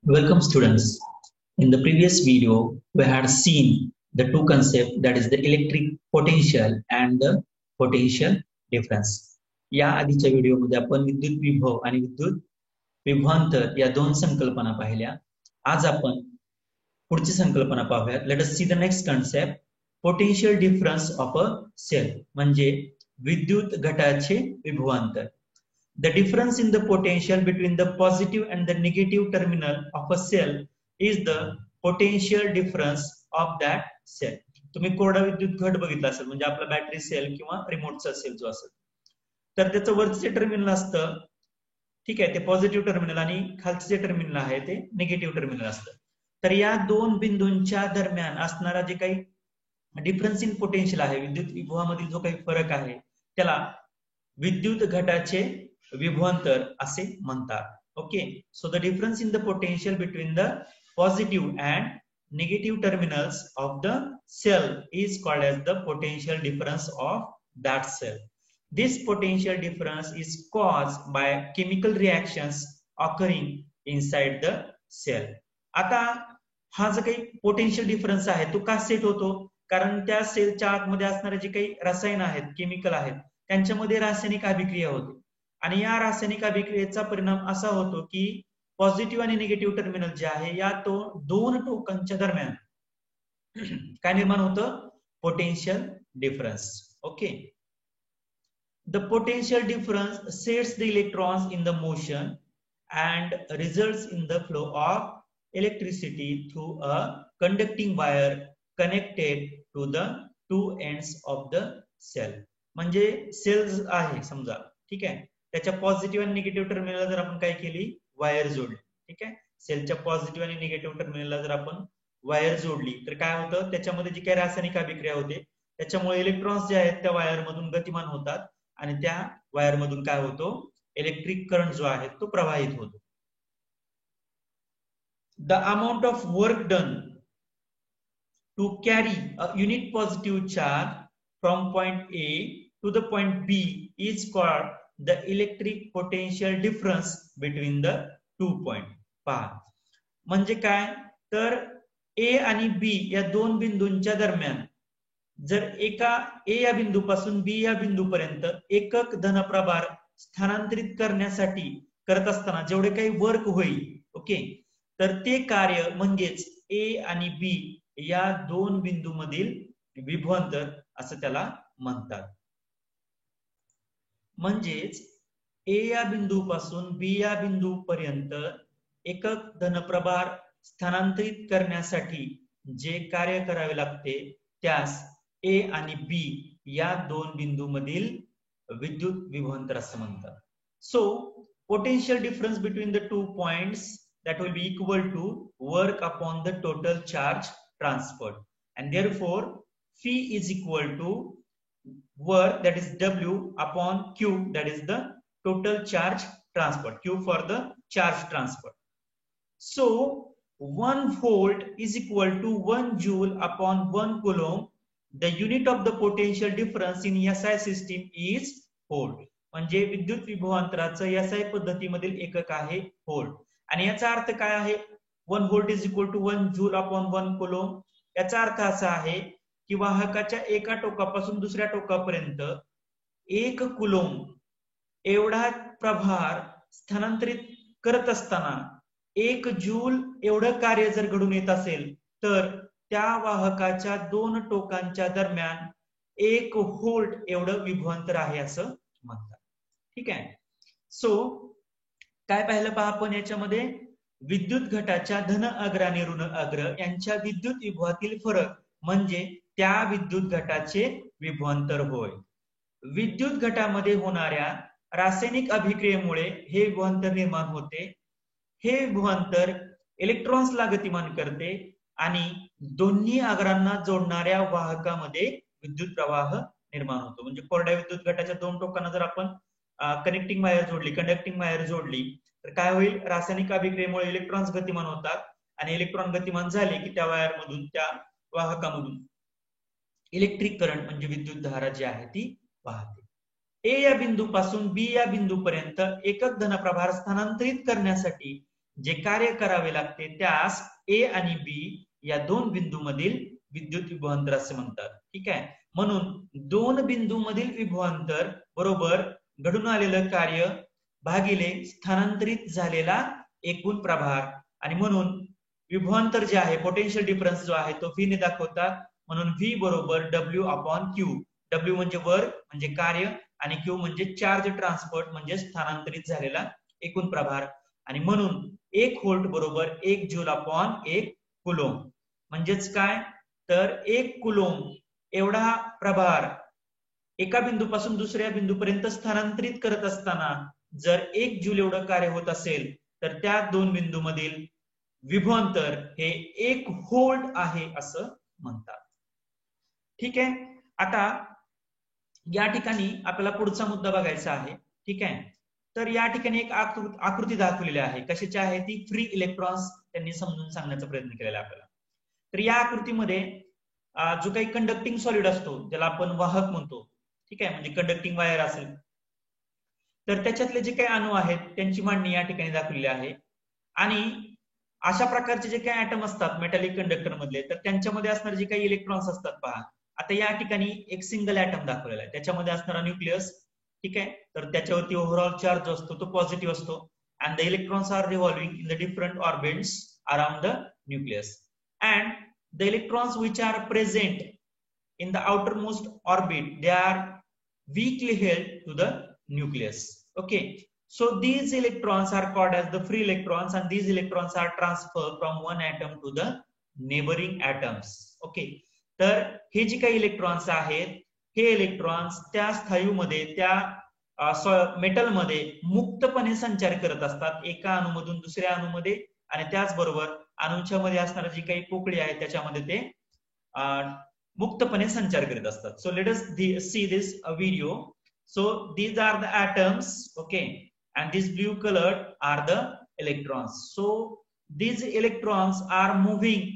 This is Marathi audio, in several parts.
Welcome students. In the previous video, we had seen the two concepts, that is the electric potential and the potential difference. या आधीच्या व्हिडिओमध्ये आपण विद्युत विभव आणि विद्युत विभवांतर या दोन संकल्पना पाहिल्या. आज आपण पुढची संकल्पना पाहूयात. Let us see the next concept, potential difference of a cell, म्हणजे विद्युत घटाचे विभवांतर. The difference in the potential between the positive and the negative terminal of a cell is the potential difference of that cell. तुम्ही कोरडा विद्युत घट बघितला असेल, म्हणजे आपला बॅटरी सेल किंवा रिमोटचा सेल जो असेल, तर त्याचं वरचं जे टर्मिनल असतं, ठीक आहे, ते पॉझिटिव्ह टर्मिनल आणि खालचं जे टर्मिनल आहे ते निगेटिव्ह टर्मिनल असतं. तर या दोन बिंदूंच्या दरम्यान असणारा जे काही डिफरन्स इन पोटेन्शियल आहे, विद्युत विभवामधील जो काही फरक आहे, त्याला विद्युत घटाचे विभवांतर असे म्हणतात. Okay, so the difference in the potential between the positive and negative terminals of the cell is called as the potential difference of that cell. This potential difference is caused by chemical reactions occurring inside the cell. आता हा जो काही पोटेन्शियल डिफरन्स आहे तो का सेट होतो? कारण त्या सेलच्या आतमध्ये असणारे जे काही रसायन आहेत, केमिकल आहेत, त्यांच्यामध्ये रासायनिक अभिक्रिया होते आणि या रासायनिक अभिक्रियेचा परिणाम असा होतो की पॉझिटिव्ह आणि निगेटिव्ह टर्मिनल जे आहे या दोन टोकांच्या दरम्यान काय निर्माण होतं? Potential difference. Okay, the potential difference sets the electrons in the motion and results in the flow of electricity through a conducting wire connected to the two ends of the cell. म्हणजे सेल्स आहे समजा, ठीक आहे, त्याच्या पॉझिटिव्ह आणि निगेटिव्ह टर्मिनलला जर आपण काय केली, वायर जोडली, ठीक आहे, सेलच्या पॉझिटिव्ह आणि निगेटिव्ह टर्मिनलला जर आपण वायर जोडली तर काय होतं, त्याच्यामध्ये जी काही रासायनिक अभिक्रिया होते त्याच्यामुळे इलेक्ट्रॉन्स जे आहेत त्या वायर मधून गतिमान होतात आणि त्या वायर मधून काय होतो, इलेक्ट्रिक करंट जो आहे तो प्रवाहित होतो. The amount of work done to carry a unit positive charge from point A to the point B is called the electric potential difference between the two point. पहा, म्हणजे काय, तर ए आणि बी या दोन बिंदूंच्या दरम्यान जर एका ए या बिंदूपासून बी या बिंदूपर्यंत एकक धनप्रभार स्थानांतरित करण्यासाठी करत असताना जेवढे काही वर्क होईल, ओके, तर ते कार्य म्हणजेच ए आणि बी या दोन बिंदूमधील विभवांतर असं त्याला म्हणतात. म्हणजेच ए या बिंदूपासून बी या बिंदू पर्यंत एकक धनप्रभार स्थानांतरित करण्यासाठी जे कार्य करावे लागते त्यास ए आणि बी या दोन बिंदूमधील विद्युत विभवांतर असं म्हणतात. So potential difference between the two points that will be equal to work upon the total charge transferred, and therefore phi is equal to work, that is W upon Q, that is the total charge transferred, Q for the charge transfer. So 1 volt is equal to 1 joule upon 1 coulomb. The unit of the potential difference in SI system is volt. म्हणजे विद्युत विभवांतराचं SI पद्धतीमधील एकक आहे व्होल्ट. आणि याचा अर्थ काय आहे, 1 volt is equal to 1 joule upon 1 coulomb. याचा अर्थ असा आहे की वाहकाच्या एका टोकापासून दुसऱ्या टोकापर्यंत 1 कुलोम्ब एवढा प्रभार स्थानांतरित करत असताना 1 जूल एवढं कार्य जर घडून येत असेल तर त्या वाहकाच्या दोन टोकांच्या दरम्यान 1 व्होल्ट एवढं विभवांतर आहे असं म्हणतात. ठीक आहे, सो काय पाहिलं पहा आपण याच्यामध्ये, विद्युत घटाच्या धन अग्र आणि ऋण अग्र यांच्या विद्युत विभवातील फरक म्हणजे त्या विद्युत घटाचे विभवांतर होय. विद्युत घटामध्ये होणाऱ्या रासायनिक अभिक्रियेमुळे हे विभवांतर निर्माण होते. हे विभवांतर इलेक्ट्रॉन्सला गतिमान करते आणि दोन्ही अग्रांना जोडणाऱ्या वाहकामध्ये विद्युत प्रवाह निर्माण होतो. म्हणजे कोरड्या विद्युत घटाच्या दोन टोकांना जर आपण कनेक्टिंग वायर जोडली, कंडक्टिंग वायर जोडली तर काय होईल, रासायनिक अभिक्रियेमुळे इलेक्ट्रॉन्स गतिमान होतात आणि इलेक्ट्रॉन गतिमान झाले की त्या वायर मधून, त्या वाहकामधून इलेक्ट्रिक करंट म्हणजे विद्युत धारा जी आहे ती वाहते. ए या बिंदूपासून बी या बिंदूपर्यंत एकक धनप्रभार स्थानांतरित करण्यासाठी जे कार्य करावे लागते त्यास ए आणि बी या दोन बिंदूमधील विद्युत विभवांतर असे म्हणतात. ठीक आहे. म्हणून दोन बिंदूमधील विभवांतर बरोबर घडून आलेलं कार्य भागिले स्थानांतरित झालेला एकूण प्रभार, आणि म्हणून विभवांतर जे आहे पोटेन्शियल डिफरन्स जो आहे तो व्ही ने दाखवतात. म्हणून व्ही बरोबर डब्ल्यू अपॉन क्यू. डब्ल्यू म्हणजे वर्क म्हणजे कार्य आणि क्यू म्हणजे चार्ज ट्रान्सपोर्ट म्हणजे स्थानांतरित झालेला एकूण प्रभार. आणि म्हणून 1 व्होल्ट बरोबर 1 जूल अपॉन 1 कुलोम. म्हणजेच काय तर 1 कुलोम एवढा प्रभार एका बिंदूपासून दुसऱ्या बिंदूपर्यंत स्थानांतरित करत असताना जर 1 जूल एवढं कार्य होत असेल तर त्या दोन बिंदूमधील विभवांतर हे 1 व्होल्ट आहे असं म्हणतात. ठीक आहे. आता या ठिकाणी आपल्याला पुढचा मुद्दा बघायचा आहे. ठीक आहे. तर या ठिकाणी एक आकृती दाखवलेली आहे. कशाची आहे ती? फ्री इलेक्ट्रॉन्स त्यांनी समजून सांगण्याचा प्रयत्न केलेला आहे आपल्याला. तर या आकृतीमध्ये जो काही कंडक्टिंग सॉलिड असतो ज्याला आपण वाहक म्हणतो. ठीक आहे. म्हणजे कंडक्टिंग वायर असेल तर त्याच्यातले जे काही अणू आहेत त्यांची मांडणी या ठिकाणी दाखवलेली आहे. आणि अशा प्रकारचे जे काही ऍटम असतात मेटॅलिक कंडक्टर मधले तर त्यांच्यामध्ये असणारे जे काही इलेक्ट्रॉन्स असतात पहा. आता या ठिकाणी एक सिंगल ऍटम दाखवलेला आहे. त्याच्यामध्ये असणारा न्यूक्लियस. ठीक आहे. तर त्याच्यावरती ओव्हरऑल चार्ज जो असतो तो पॉझिटिव्ह असतो. And the electrons are revolving in the different orbits around the nucleus. And the electrons which are present in the outermost orbit they are weakly held to the nucleus. Okay. So these electrons are called as the free electrons and these electrons are transferred from one atom to the neighboring atoms. Okay. तर हे जे काही इलेक्ट्रॉन्स आहेत हे इलेक्ट्रॉन्स त्या स्थायूमध्ये त्या मेटलमध्ये मुक्तपणे संचार करत असतात एका अणूमधून दुसऱ्या अणूमध्ये. आणि त्याचबरोबर अणूच्या मध्ये असणारी जी काही पोकळी आहे त्याच्यामध्ये ते मुक्तपणे संचार करीत असतात. So let us see this video. So these are the atoms. Okay. And this blue color are the electrons. So these electrons are moving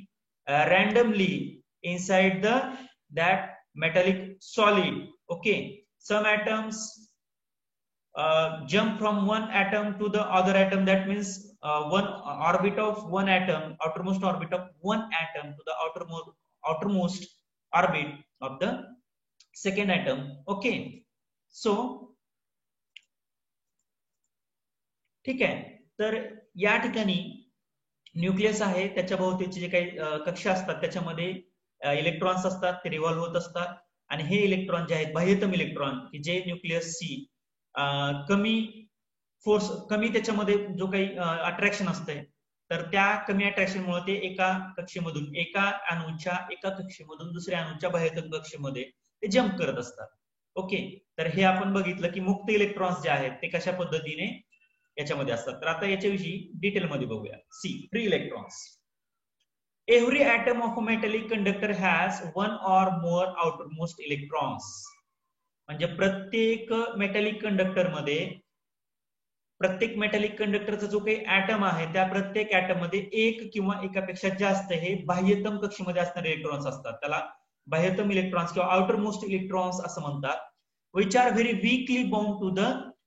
randomly inside that metallic solid. Okay. Some atoms jump from one atom to the other atom. That means one orbit of one atom, outermost orbit of one atom to the outermost orbit of the second atom. Okay. So ठीक आहे. तर या ठिकाणी न्यूक्लियस आहे त्याच्या भोवतीचे जे काही कक्षा असतात त्याच्यामध्ये इलेक्ट्रॉन्स असतात ते रिव्हॉल्व्ह होत असतात. आणि हे इलेक्ट्रॉन जे आहेत बाह्यतम इलेक्ट्रॉन की जे न्यूक्लियसची कमी फोर्स कमी त्याच्यामध्ये जो काही अट्रॅक्शन असते तर त्या कमी अट्रॅक्शनमुळे ते एका कक्षेमधून एका अणूच्या एका कक्षेमधून दुसऱ्या अणूच्या बाह्यतम कक्षेमध्ये ते जम्प करत असतात. ओके. तर हे आपण बघितलं की मुक्त इलेक्ट्रॉन्स जे आहेत ते कशा पद्धतीने याच्यामध्ये असतात. तर आता याच्याविषयी डिटेल मध्ये बघूया. See free electrons. Every atom of a metallic conductor has one or more outermost electrons. म्हणजे प्रत्येक मेटॅलिक कंडक्टर मध्ये प्रत्येक मेटॅलिक कंडक्टरचा जो काही ऍटम आहे त्या प्रत्येक ऍटम मध्ये एक किंवा एकापेक्षा जास्त हे बाह्यतम कक्षेमध्ये असणारे इलेक्ट्रॉन्स असतात. त्याला बाह्यतम इलेक्ट्रॉन्स किंवा आउटरमोस्ट इलेक्ट्रॉन्स असं म्हणतात. Which are very weakly bound to the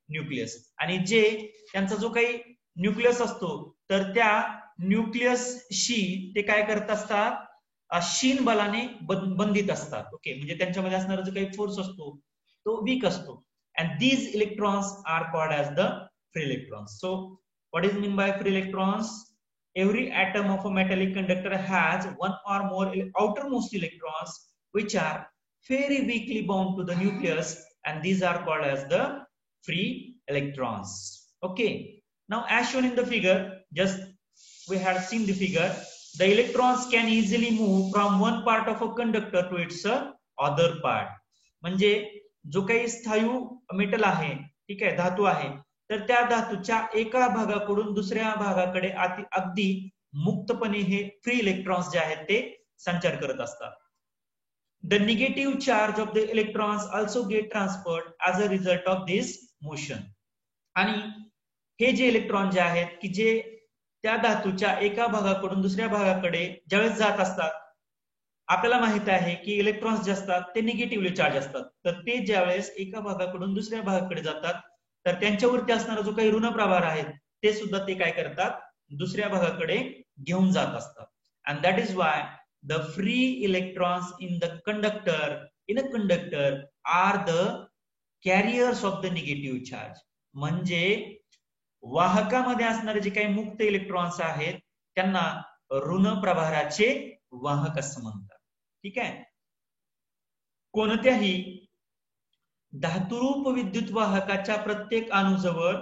nucleus. आणि जे त्यांचा जो काही न्यूक्लियस असतो तर त्या न्यूक्लियसशी ते काय करत असतात शीन बलाने बंधित असतात. ओके. म्हणजे त्यांच्यामध्ये असणारा जो काही फोर्स असतो तो वीक असतो. And these electrons are called as the free electrons. So what is mean by free electrons? Every atom of a metallic conductor has one or more outermost electrons which are very weakly bound to the nucleus and these are called as the free electrons. Okay. Now as shown in the figure, just we had seen the figure, the electrons can easily move from one part of a conductor to its other part. म्हणजे जो काही स्थायू मेटल आहे ठीक आहे धातू आहे तर त्या धातूच्या एका भागाकडून दुसऱ्या भागाकडे अगदी मुक्तपणे हे फ्री इलेक्ट्रॉन्स जे आहेत ते संचार करत असतात. The negative charge of the electrons also get transferred as a result of this motion. आणि हे जे इलेक्ट्रॉन जे आहेत की जे त्या धातूच्या एका भागाकडून दुसऱ्या भागाकडे ज्यावेळेस जात असतात आपल्याला माहित आहे की इलेक्ट्रॉन्स जे असतात ते निगेटिव्हली चार्ज असतात. तर ते ज्यावेळेस एका भागाकडून दुसऱ्या भागाकडे जातात तर त्यांच्यावरती असणारा जो काही ऋण प्रभार आहेत ते सुद्धा ते काय करतात दुसऱ्या भागाकडे घेऊन जात असतात. And that is why the free electrons in the conductor are the carriers of the negative charge. म्हणजे वाहकामध्ये असणारे जे काही मुक्त इलेक्ट्रॉन्स आहेत त्यांना ऋण प्रभाराचे वाहक असं म्हणतात. ठीक आहे. कोणत्याही धातुरूप विद्युत वाहकाच्या प्रत्येक अणुजवळ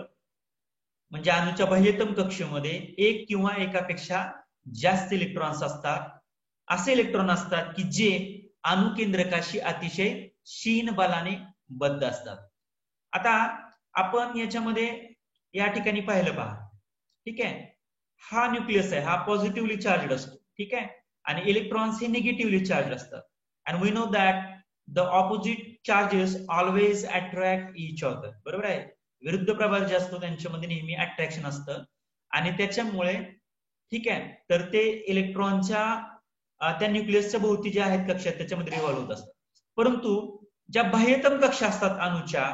म्हणजे अणुच्या बाह्यतम कक्षेमध्ये एक किंवा एकापेक्षा जास्त इलेक्ट्रॉन्स असतात. असे इलेक्ट्रॉन असतात की जे अणुकेंद्रकाशी अतिशय क्षीण बलाने बद्ध असतात. आता आपण याच्यामध्ये या ठिकाणी पाहिलं पहा. ठीक आहे. हा न्यूक्लियस आहे, हा पॉझिटिव्हली चार्ज असतो. ठीक आहे. आणि इलेक्ट्रॉन्स हे निगेटिव्हली चार्ज असतात. And we know that the opposite charges always attract each other. बरोबर आहे. विरुद्ध प्रभार जे असतो त्यांच्यामध्ये नेहमी अट्रॅक्शन असतं आणि त्याच्यामुळे ठीक आहे तर ते इलेक्ट्रॉनच्या त्या न्यूक्लियसच्या भोवती जे आहेत कक्षा त्याच्यामध्ये रिव्हॉल्व होत असतात. परंतु ज्या बाह्यतम कक्षा असतात अणुच्या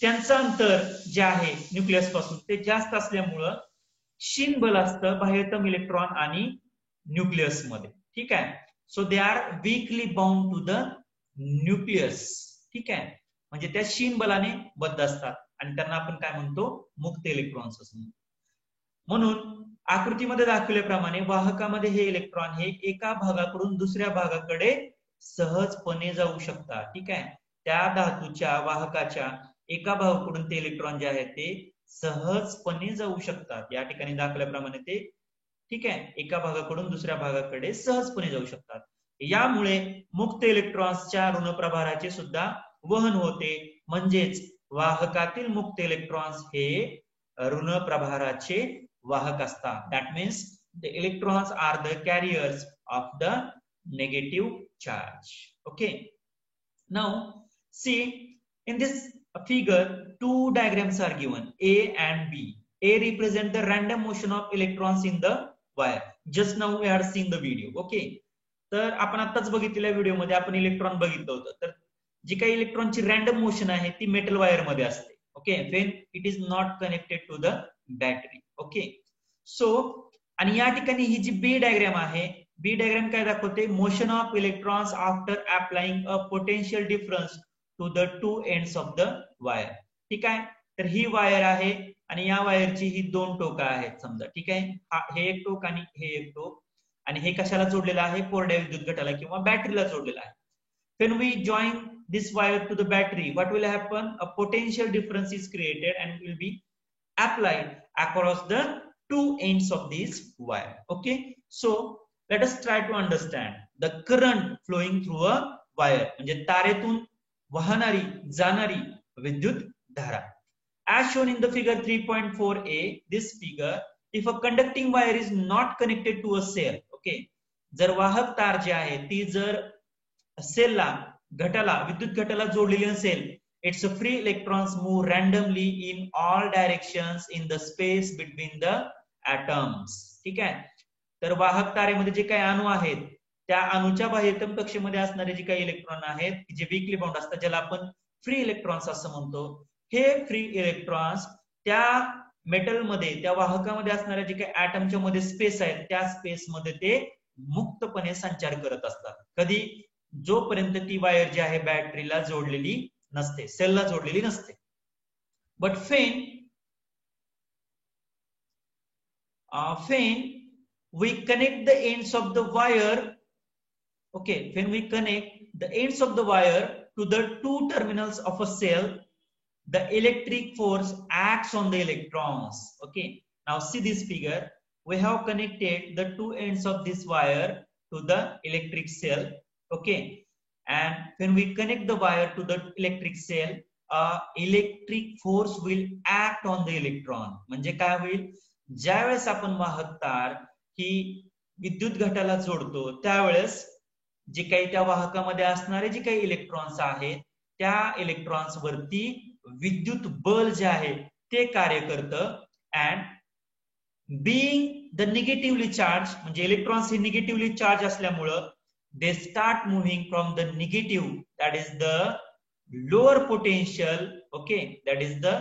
त्यांचं अंतर जे आहे न्यूक्लियस पासून ते जास्त असल्यामुळं क्षीण बल असतं बाह्यतम इलेक्ट्रॉन आणि न्यूक्लियस मध्ये. ठीक आहे. So they are weakly bound to the nucleus. ठीक आहे. म्हणजे त्या क्षीण बलाने बद्ध असतात आणि त्यांना आपण काय म्हणतो मुक्त इलेक्ट्रॉन्स असं म्हणतो. म्हणून आकृतीमध्ये दाखवल्याप्रमाणे वाहकामध्ये हे इलेक्ट्रॉन हे एका भागाकडून दुसऱ्या भागाकडे सहजपणे जाऊ शकतात. ठीक आहे. त्या धातूच्या वाहकाच्या एका भागाकडून ते इलेक्ट्रॉन जे आहेत ते सहजपणे जाऊ शकतात. या ठिकाणी दाखवल्याप्रमाणे ते ठीक आहे एका भागाकडून दुसऱ्या भागाकडे सहजपणे जाऊ शकतात. यामुळे मुक्त इलेक्ट्रॉन्सच्या ऋण प्रभाराचे सुद्धा वहन होते. म्हणजेच वाहकातील मुक्त इलेक्ट्रॉन्स हे ऋण प्रभाराचे वाहक असतात. That means the electrons are the carriers of the negative charge. Okay. Now see in this figure two diagrams are given, A and B. A represent the random motion of electrons in the wire. Just now we had seen the video. Okay. तर आपण आताच बघितलेल्या व्हिडिओ मध्ये आपण इलेक्ट्रॉन बघितलं होतं. तर जी काही इलेक्ट्रॉनची रॅन्डम मोशन आहे ती मेटल वायर मध्ये असते. Okay. When it is not connected to the battery. Okay. So आणि या ठिकाणी ही जी बी डायग्राम आहे बी डायग्राम काय दाखवते motion of electrons after applying a potential difference to the two ends of the wire. ठीक आहे. तर ही वायर आहे आणि या वायरची ही दोन टोकं आहेत समजा. ठीक आहे. हे एक टोक आणि हे एक टोक आणि हे कशाला जोडलेलं आहे कोरड्या विद्युत घटाला किंवा बॅटरीला जोडलेलं आहे. When we join this wire to the battery, what will happen? A potential difference is created and will be applied across the two ends of this wire. Okay. So let us try to understand the current flowing through a wire. म्हणजे तारेतून वाहणारी जाणारी विद्युत धारा. As shown in the figure 3.4a, this figure, if a conducting wire is not connected to a cell, okay, जर वाहक तार जी आहे ती जर सेलला घटाला विद्युत घटाला जोडलेली नसेल, its free electrons move randomly in all directions in the space between the atoms. ठीक आहे. तर वाहक तारेमध्ये जे काही अणू आहेत त्या अणूच्या बाह्यतम कक्षेमध्ये असणारे जे काही इलेक्ट्रॉन आहेत जे वीकली बाउंड असतात ज्याला आपण फ्री इलेक्ट्रॉन्स असं म्हणतो. हे फ्री इलेक्ट्रॉन्स त्या मेटलमध्ये त्या वाहकामध्ये असणाऱ्या जे काही ऍटमच्या मध्ये स्पेस आहेत त्या स्पेस मध्ये ते मुक्तपणे संचार करत असतात. कधी जोपर्यंत ती वायर जी आहे बॅटरीला जोडलेली नसते, सेलला जोडलेली नसते. But when we connect the ends of the wire, okay, when we connect the ends of the wire to the two terminals of a cell, the electric force acts on the electrons. Okay, now see this figure. We have connected the two ends of this wire to the electric cell. Okay, and when we connect the wire to the electric cell, electric force will act on the electron. म्हणजे काय होईल, ज्यावेळेस आपण वाहक तार ही विद्युत घटाला जोडतो त्यावेळेस जे काही त्या वाहकामध्ये असणारे जे काही इलेक्ट्रॉन्स आहेत त्या इलेक्ट्रॉन्स वरती विद्युत बल जे आहे ते कार्य करतं. And being the negatively charge म्हणजे इलेक्ट्रॉन्स हे निगेटिव्हली चार्ज असल्यामुळं they start moving from the negative, that is the lower potential. Okay, that is the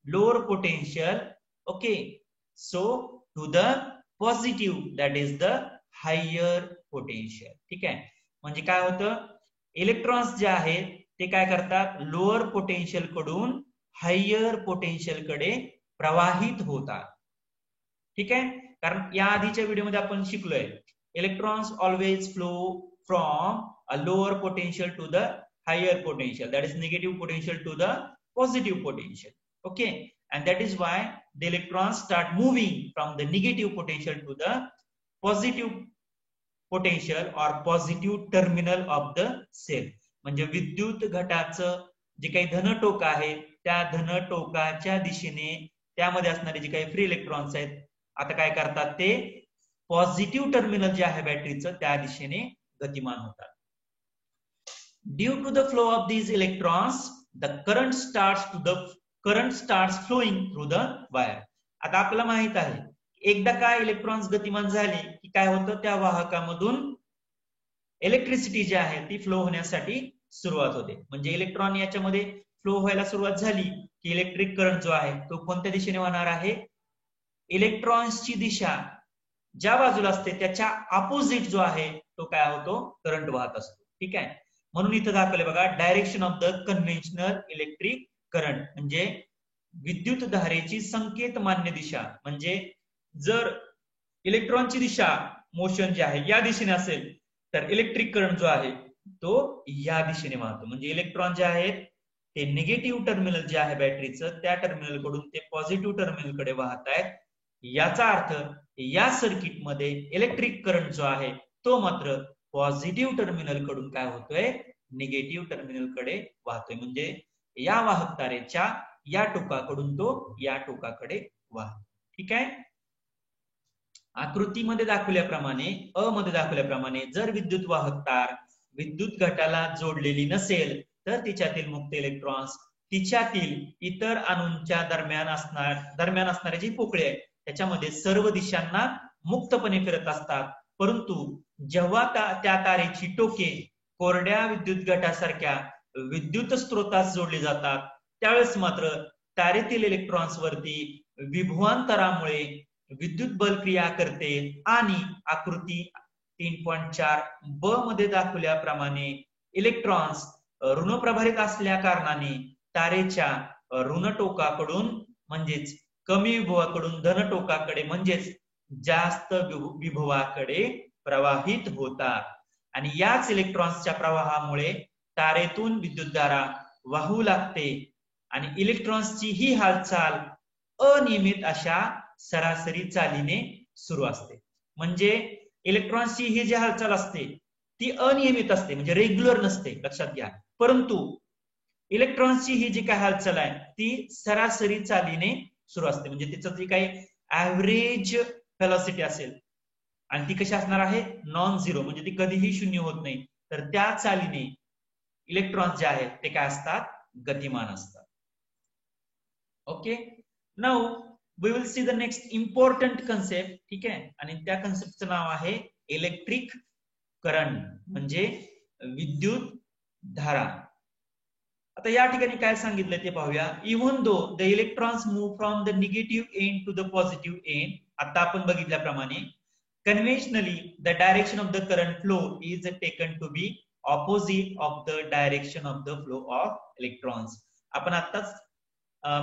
lower potential. Okay, so to the positive that is the higher potential. ठीक आहे, म्हणजे काय होतं, इलेक्ट्रॉन्स जे आहेत ते काय करतात, लोअर पोटेन्शियल कडून हायर पोटेन्शियल कडे प्रवाहित होतात. ठीक आहे, कारण या आधीच्या व्हिडिओमध्ये आपण शिकलोय electrons always flow from a lower potential to the higher potential, that is negative potential to the positive potential. Okay, and that is why the electrons start moving from the negative potential to the positive potential or positive terminal of the cell. म्हणजे विद्युत घटाचं जे काही धन टोक आहे त्या धन टोकाच्या दिशेने त्यामध्ये असणारे जे काही फ्री इलेक्ट्रॉन्स आहेत आता काय करतात, ते पॉझिटिव्ह टर्मिनल जे आहे बॅटरीचं त्या दिशेने गतिमान होतात. Due to the flow of these electrons, the current starts flowing through the wire. आता आपल्याला माहित आहे एकदा का इलेक्ट्रॉन्स गतिमान झाले की काय होतं, त्या वाहकामधून इलेक्ट्रिसिटी जी आहे ती फ्लो होण्यासाठी सुरुवात होते. म्हणजे इलेक्ट्रॉन याच्यामध्ये फ्लो व्हायला सुरुवात झाली की इलेक्ट्रिक करंट जो आहे तो कोणत्या दिशेने वाहणार आहे, इलेक्ट्रॉन्सची दिशा ज्या बाजूला असते त्याच्या अपोजिट जो आहे तो काय होतो, करंट वाहत असतो. ठीक आहे, म्हणून इथं दाखवले बघा, direction of the conventional electric current म्हणजे विद्युत धारेची संकेत मान्य दिशा. म्हणजे जर इलेक्ट्रॉनची दिशा मोशन जे आहे या दिशेने असेल तर इलेक्ट्रिक करंट जो आहे तो या दिशेने वाहतो. म्हणजे इलेक्ट्रॉन जे आहेत ते निगेटिव्ह टर्मिनल जे आहे बॅटरीचं त्या टर्मिनल कडून ते पॉझिटिव्ह टर्मिनल कडे वाहत आहेत. याचा अर्थ या सर्किटमध्ये इलेक्ट्रिक करंट जो आहे तो मात्र पॉझिटिव्ह टर्मिनल कडून काय होतोय, निगेटिव्ह टर्मिनल कडे वाहतोय. म्हणजे या वाहक तारेच्या या टोकाकडून तो या टोकाकडे वाहतो. ठीक आहे, आकृतीमध्ये दाखवल्याप्रमाणे मध्ये दाखवल्याप्रमाणे जर विद्युत वाहक तार विद्युत घटाला जोडलेली नसेल तर तिच्यातील मुक्त इलेक्ट्रॉन्स तिच्यातील इतर अणूंच्या दरम्यान असणारे जे पोकळे आहे त्याच्यामध्ये सर्व दिशांना मुक्तपणे फिरत असतात. परंतु जेव्हा त्या तारेची टोके कोरड्या विद्युत घटासारख्या विद्युत स्त्रोतास जोडली जातात त्यावेळेस मात्र तारेतील इलेक्ट्रॉन्स वरती विभवांतरामुळे विद्युत बल क्रिया करते आणि आकृती 3.4 ब मध्ये दाखवल्याप्रमाणे इलेक्ट्रॉन्स ऋणप्रभारित असल्या कारणाने तारेच्या ऋण टोकाकडून म्हणजेच कमी विभवाकडून धन टोकाकडे म्हणजेच जास्त विभवाकडे प्रवाहित होतात. आणि याच इलेक्ट्रॉन्सच्या प्रवाहामुळे तारेतून विद्युतधारा वाहू लागते आणि इलेक्ट्रॉन्सची ही हालचाल अनियमित अशा सरासरी चालीने सुरू असते. म्हणजे इलेक्ट्रॉन्सची ही जी हालचाल असते ती अनियमित असते, म्हणजे रेग्युलर नसते, लक्षात घ्या. परंतु इलेक्ट्रॉन्सची ही जी काय हालचाल आहे ती सरासरी चालीने सुरू असते. म्हणजे तिचं जी काही ऍव्हरेज व्हेलॉसिटी असेल आणि ती कशी असणार आहे, नॉन झिरो, म्हणजे ती कधीही शून्य होत नाही. तर त्या चालीने इलेक्ट्रॉन्स जे आहेत ते काय असतात, गतिमान असतात. Okay, now we will see the next important concept. ठीक आहे, आणि त्या कन्सेप्टचं नाव आहे इलेक्ट्रिक करंट म्हणजे विद्युत धारा. आता या ठिकाणी काय सांगितलं ते पाहूया. Even though the electrons move from the negative end to the positive end, आता आपण बघितल्याप्रमाणे conventionally the direction of the current flow is taken to be opposite of the direction of the flow of electrons. आपण आताच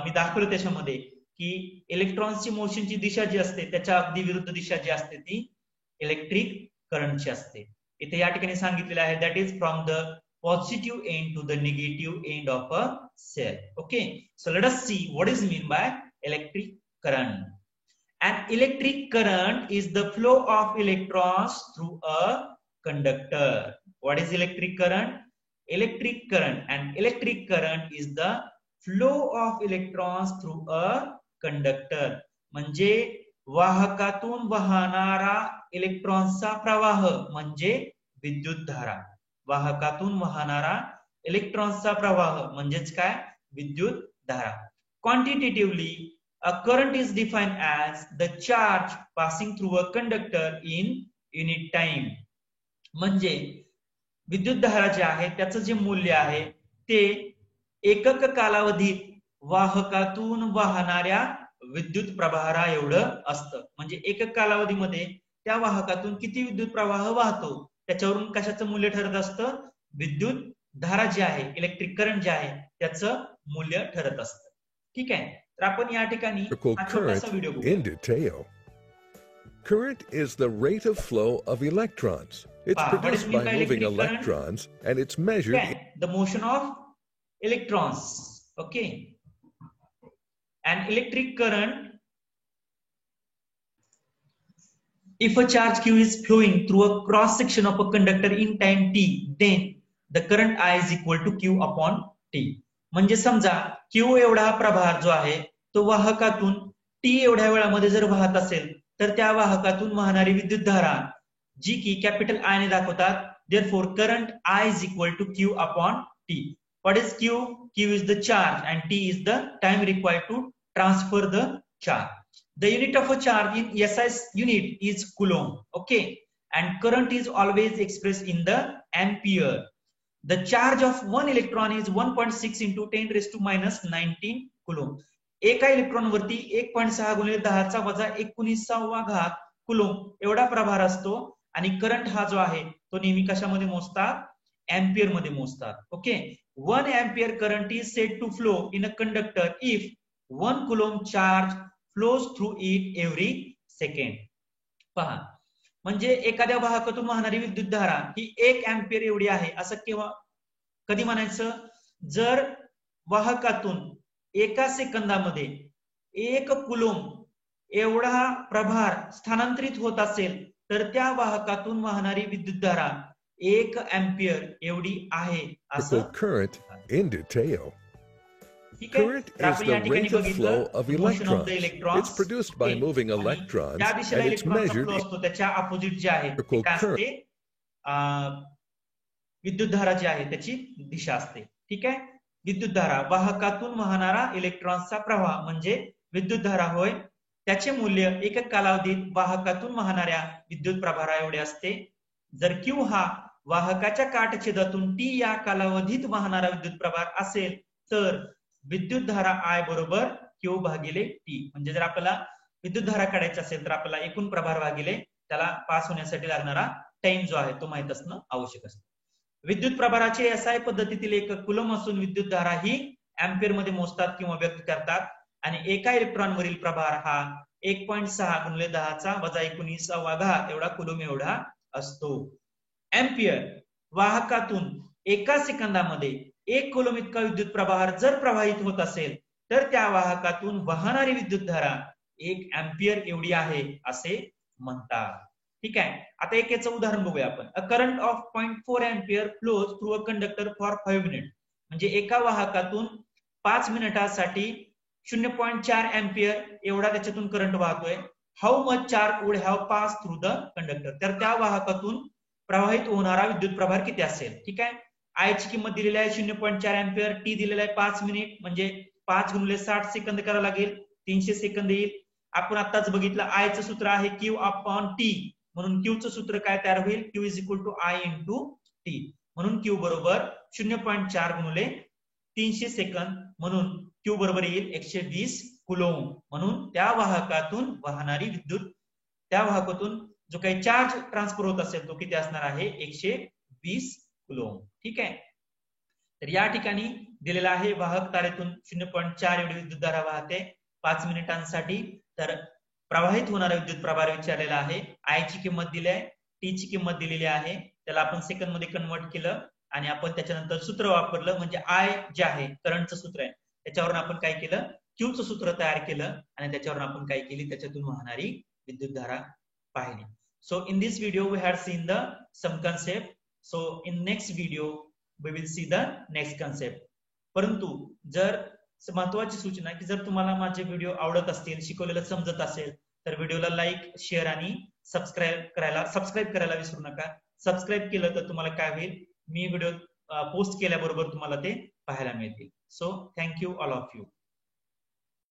मी दाखवलं त्याच्यामध्ये की इलेक्ट्रॉन्सची मोशनची दिशा जी असते त्याच्या अगदी विरुद्ध दिशा जी असते ती इलेक्ट्रिक करंटची असते. इथे या ठिकाणी सांगितलेलं आहे that is from the positive end to the negative end of a cell. Okay, so let us see what is mean by electric current. An electric current is the flow of electrons through a conductor. What is electric current? Electric current, and electric current is the flow of electrons through a conductor. म्हणजे वाहकातून वाहणारा इलेक्ट्रॉनचा प्रवाह म्हणजे विद्युत धारा. वाहकातून वाहणारा इलेक्ट्रॉनचा प्रवाह म्हणजेच काय, विद्युत धारा. क्वांटिटेटिव्हली a current is defined as the charge passing through a conductor in unit time. म्हणजे विद्युत धारा जी आहे त्याचं जे मूल्य आहे ते एकक कालावधीत वाहकातून वाहणाऱ्या विद्युत प्रवाह एवढं असतं. म्हणजे एकक कालावधीमध्ये त्या वाहकातून किती विद्युत प्रवाह वाहतो त्याच्यावरून कशाचं मूल्य ठरत असतं, विद्युत धारा जी आहे, इलेक्ट्रिक करंट जे आहे त्याचं मूल्य ठरत असतं. ठीक आहे, तर आपण या ठिकाणी हा छोटासा व्हिडिओ बघूया. Current is the rate of flow of electrons. It's produced by moving electrons and it's measured the motion of electrons. Okay, and electric current, if a charge q is flowing through a cross section of a conductor in time t, then the current I is equal to q upon t. म्हणजे समजा q एवढा प्रभार जो आहे तो वाहकातून t एवढ्या वेळामध्ये जर वाहत असेल तर त्या वाहकातून वाहणारी विद्युतधारा जी की कॅपिटल आय ने दाखवतात, therefore current I is equal to q upon t. What is q? q is the charge and t is the time required to transfer the charge. The unit of a charge in SI unit is coulomb. Okay, and current is always expressed in the ampere. The charge of one electron is 1.6 into 10 raised to minus 19 coulomb. एका इलेक्ट्रॉन वरती 1.6 गुणिले 10 चा वजा 19वा घात कुलोम्ब एवढा प्रभार असतो. आणि करंट हा जो आहे तो नेहमी कशामध्ये मोजतात, एम्पियर मध्ये मोजतात. Okay, 1 ampere current is said to flow in a conductor if 1 coulomb charge flows through it every second. पहा, म्हणजे एखाद्या वाहकातून वाहणारी विद्युतधारा ही 1 एम्पियर एवढी आहे असं केव्हा कधी म्हणायचं, जर वाहकातून एका सेकंदामध्ये 1 कुलोम्ब एवढा प्रभार स्थानांतरित होत असेल तर त्या वाहकातून वाहणारी विद्युतधारा 1 एम्पियर एवढी आहे असं. Current in detail. Current is the rate of flow of electrons. It's produced by moving electrons and it's measured. त्याच्या अपोजिट जे आहे विद्युतधारा जी आहे त्याची दिशा असते. ठीक आहे, विद्युतधारा वाहकातून वाहणारा इलेक्ट्रॉन्सचा प्रवाह म्हणजे विद्युतधारा होय. त्याचे मूल्य एकक कालावधीत वाहकातून वाहणाऱ्या विद्युत प्रभारा एवढे असते. जर Q हा वाहकाच्या काटछेदातून T या कालावधीत वाहणारा विद्युत प्रभार असेल तर विद्युतधारा I बरोबर Q भागिले T. म्हणजे जर आपल्याला विद्युतधारा काढायची असेल तर आपल्याला एकूण प्रभार भागिले त्याला पास होण्यासाठी लागणारा टाइम जो आहे तो माहित असणं आवश्यक असतं. विद्युत प्रभाराचे SI पद्धतीतील एकक कुलोम्ब असून विद्युतधारा ही एम्पियर मध्ये मोजतात किंवा व्यक्त करतात. आणि एका इलेक्ट्रॉन वरील प्रभार हा 1.6 गुणिले 10 चा वजा 19वा घात एवढा कुलोम्ब एवढा असतो. एम्पियर, वाहकातून एका सेकंदामध्ये 1 कुलोम्ब इतका विद्युत प्रवाह जर प्रवाहित होत असेल तर त्या वाहकातून वाहणारी विद्युतधारा 1 एम्पियर एवढी आहे असे म्हणतात. ठीक आहे, आता एक याचं उदाहरण बघूया आपण. A current of 0.4 ampere flows through a conductor for 5 minute. म्हणजे एका वाहकातून 5 मिनिटासाठी 0.4 एम्पियर एवढा त्याच्यातून करंट वाहतोय. How much charge would have pass through the conductor. तर त्या वाहकातून प्रवाहित होणारा विद्युत प्रभार किती असेल. ठीक आहे, आय ची किंमत दिलेली आहे 0.4 एम्पियर, टी दिलेला आहे 5 मिनिट म्हणजे 5 गुणिले 60 सेकंद करावं लागेल, 300 सेकंद येईल. आपण आताच बघितलं आय चं सूत्र आहे Q अपॉन टी, म्हणून Q चं सूत्र काय तयार होईल, Q is equal to I into t. म्हणून Q बरोबर 0.4 गुणिले 300 सेकंद म्हणून Q बरोबर येईल 120 कुलोम्ब. म्हणून त्या वाहकातून वाहणारी विद्युत, त्या वाहकातून जो काही चार्ज ट्रान्सफर होत असेल तो किती असणार आहे, 120 कुलोम्ब. ठीक आहे, तर या ठिकाणी दिलेला आहे वाहक तारेतून 0.4 एवढी विद्युतधारा वाहते 5 मिनिटांसाठी. तर प्रवाहित होणारा विद्युत प्रभार विचारलेला आहे. आय ची किंमत दिली आहे, टी ची किंमत दिलेली आहे, त्याला आपण सेकंद मध्ये कन्वर्ट केलं आणि आपण त्याच्यानंतर सूत्र वापरलं. म्हणजे आय जे आहे करंटचं सूत्र आहे त्याच्यावरून आपण काय केलं, Q चं सूत्र तयार केलं आणि त्याच्यावरून आपण काय केली, त्याच्यातून वाहणारी विद्युतधारा पाहिली. So in this video we had seen the some concept. So in next video we will see the next concept. परंतु जर महत्वाची सूचना की जर तुम्हाला माझे व्हिडिओ आवडत असतील, शिकवलेलं समजत असेल तर व्हिडिओला लाईक, शेअर आणि सबस्क्राईब करायला विसरू नका. सबस्क्राईब केलं तर तुम्हाला काय होईल, मी व्हिडिओ पोस्ट केल्याबरोबर तुम्हाला ते पाहायला मिळतील. So thank you all of you.